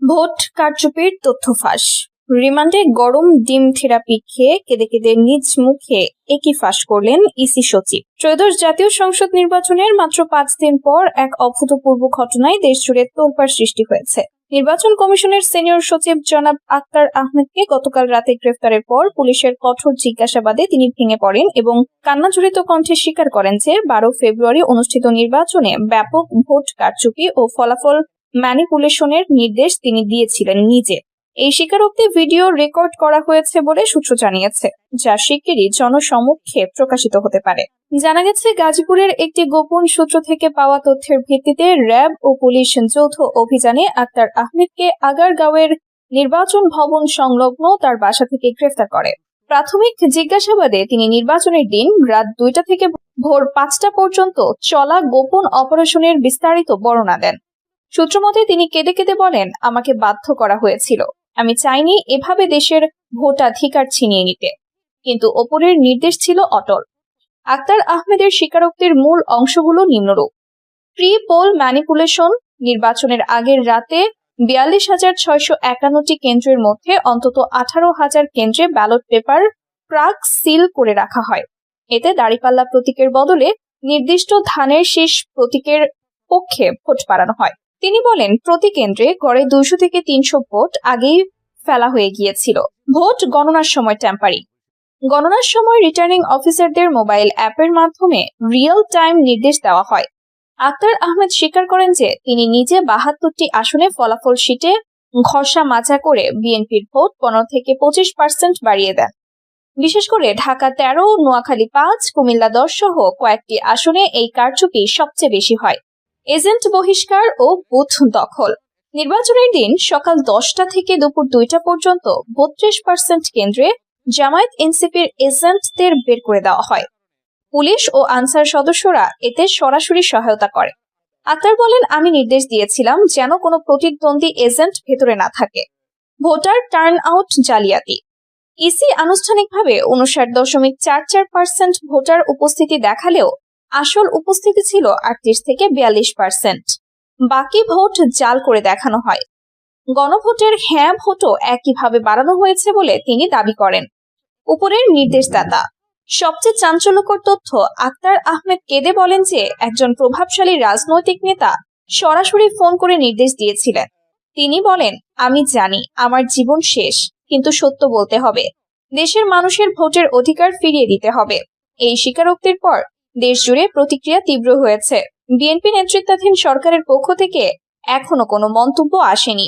Vote কারচুপির তথ্য ফাঁস। রিমান্ডে গরম ডিম থেরাপি খেয়ে কেঁদে কেঁদে নিজ মুখে একই ফাঁস করলেন ইসি সচিব। ত্রয়োদশ জাতীয় সংসদ নির্বাচনের মাত্র 5 দিন পর এক অভূতপূর্ব ঘটনায় দেশজুড়ে তোলপাড় সৃষ্টি হয়েছে। নির্বাচন কমিশনের সিনিয়র সচিব জনাব আক্তার আহমেদকে গতকাল রাতে গ্রেফতারের পর পুলিশের কঠোর জিজ্ঞাসাবাদে তিনি ভেঙে পড়েন এবং কান্নাজড়িত কণ্ঠে স্বীকার করেন যে 12 ফেব্রুয়ারি অনুষ্ঠিত নির্বাচনে ব্যাপক ভোট কারচুপি ও ফলাফল ম্যানিপুলেশনের নির্দেশ তিনি দিয়েছিলেন নিজে। এই স্বীকারোক্তি ভিডিও রেকর্ড করা হয়েছে বলে সূত্র জানিয়েছে, যা শিগগিরই জনসমক্ষে প্রকাশিত হতে পারে। জানা গেছে, গাজীপুরের একটি গোপন সূত্র থেকে পাওয়া তথ্যের ভিত্তিতে র্যাব ও পুলিশ যৌথ অভিযানে আক্তার আহমেদকে আগারগাঁওয়ের নির্বাচন ভবন সংলগ্ন তার বাসা থেকে গ্রেফতার করে। প্রাথমিক জিজ্ঞাসাবাদে তিনি নির্বাচনের দিন রাত 2টা থেকে ভোর 5টা পর্যন্ত চলা গোপন অপারেশনের বিস্তারিত বর্ণনা দেন। সূত্রমতে তিনি কেঁদে কেঁদে বলেন, আমাকে বাধ্য করা হয়েছিল, আমি চাইনি এভাবে দেশের ভোটাধিকার ছিনিয়ে নিতে, কিন্তু ওপরের নির্দেশ ছিল অটল। আক্তার আহমেদের স্বীকারোক্তির মূল অংশগুলো নিম্নরূপ: প্রি পোল ম্যানিপুলেশন, নির্বাচনের আগের রাতে 42,651টি কেন্দ্রের মধ্যে অন্তত 18,000 কেন্দ্রে ব্যালট পেপার প্রাক সিল করে রাখা হয়। এতে দাঁড়িপাল্লা প্রতীকের বদলে নির্দিষ্ট ধানের শীষ প্রতীকের পক্ষে ভোট বাড়ানো হয়। তিনি বলেন, প্রতি কেন্দ্রে গড়ে 200 থেকে 300 ভোট আগেই ফেলা হয়ে গিয়েছিল। ভোট গণনার সময় ট্যাম্পারিং। গণনার সময় রিটার্নিং অফিসারদের মোবাইল অ্যাপের মাধ্যমে রিয়েল টাইম নির্দেশ দেওয়া হয়। আক্তার আহমেদ স্বীকার করেন যে তিনি নিজে 72টি আসনে ফলাফল শিটে ঘষা মাজা করে বিএনপির ভোট 15 থেকে 25% বাড়িয়ে দেন। বিশেষ করে ঢাকা 13, নোয়াখালী 5, কুমিল্লা 10 সহ কয়েকটি আসনে এই কারচুপি সবচেয়ে বেশি হয়। এজেন্ট বহিষ্কার ও বুথ দখল। নির্বাচনের দিন সকাল 10টা থেকে দুপুর 2টা পর্যন্ত 32% কেন্দ্রে জামায়াত এনসিপির এজেন্টদের বের করে দেওয়া হয়। পুলিশ ও আনসার সদস্যরা এতে সরাসরি সহায়তা করে। আক্তার বলেন, আমি নির্দেশ দিয়েছিলাম যেন কোনো প্রতিদ্বন্দ্বী এজেন্ট ভেতরে না থাকে। ভোটার টার্ন আউট জালিয়াতি। ইসি আনুষ্ঠানিকভাবে 59.44% ভোটার উপস্থিতি দেখালেও আসল উপস্থিতি ছিল 38 থেকে 42%। বাকি ভোট জাল করে দেখানো হয়। গণভোটের হ্যাঁ ভোটও একইভাবে বাড়ানো হয়েছে বলে তিনি দাবি করেন। উপরের নির্দেশদাতা। সবচেয়ে চাঞ্চল্যকর তথ্য, আক্তার আহমেদ কেঁদে বলেন যে একজন প্রভাবশালী রাজনৈতিক নেতা সরাসরি ফোন করে নির্দেশ দিয়েছিলেন। তিনি বলেন, আমি জানি আমার জীবন শেষ, কিন্তু সত্য বলতে হবে, দেশের মানুষের ভোটের অধিকার ফিরিয়ে দিতে হবে। এই স্বীকারোক্তির পর দেশ জুড়ে প্রতিক্রিয়া তীব্র হয়েছে। বিএনপি নেতৃত্বাধীন সরকারের পক্ষ থেকে এখনো কোনো মন্তব্য আসেনি।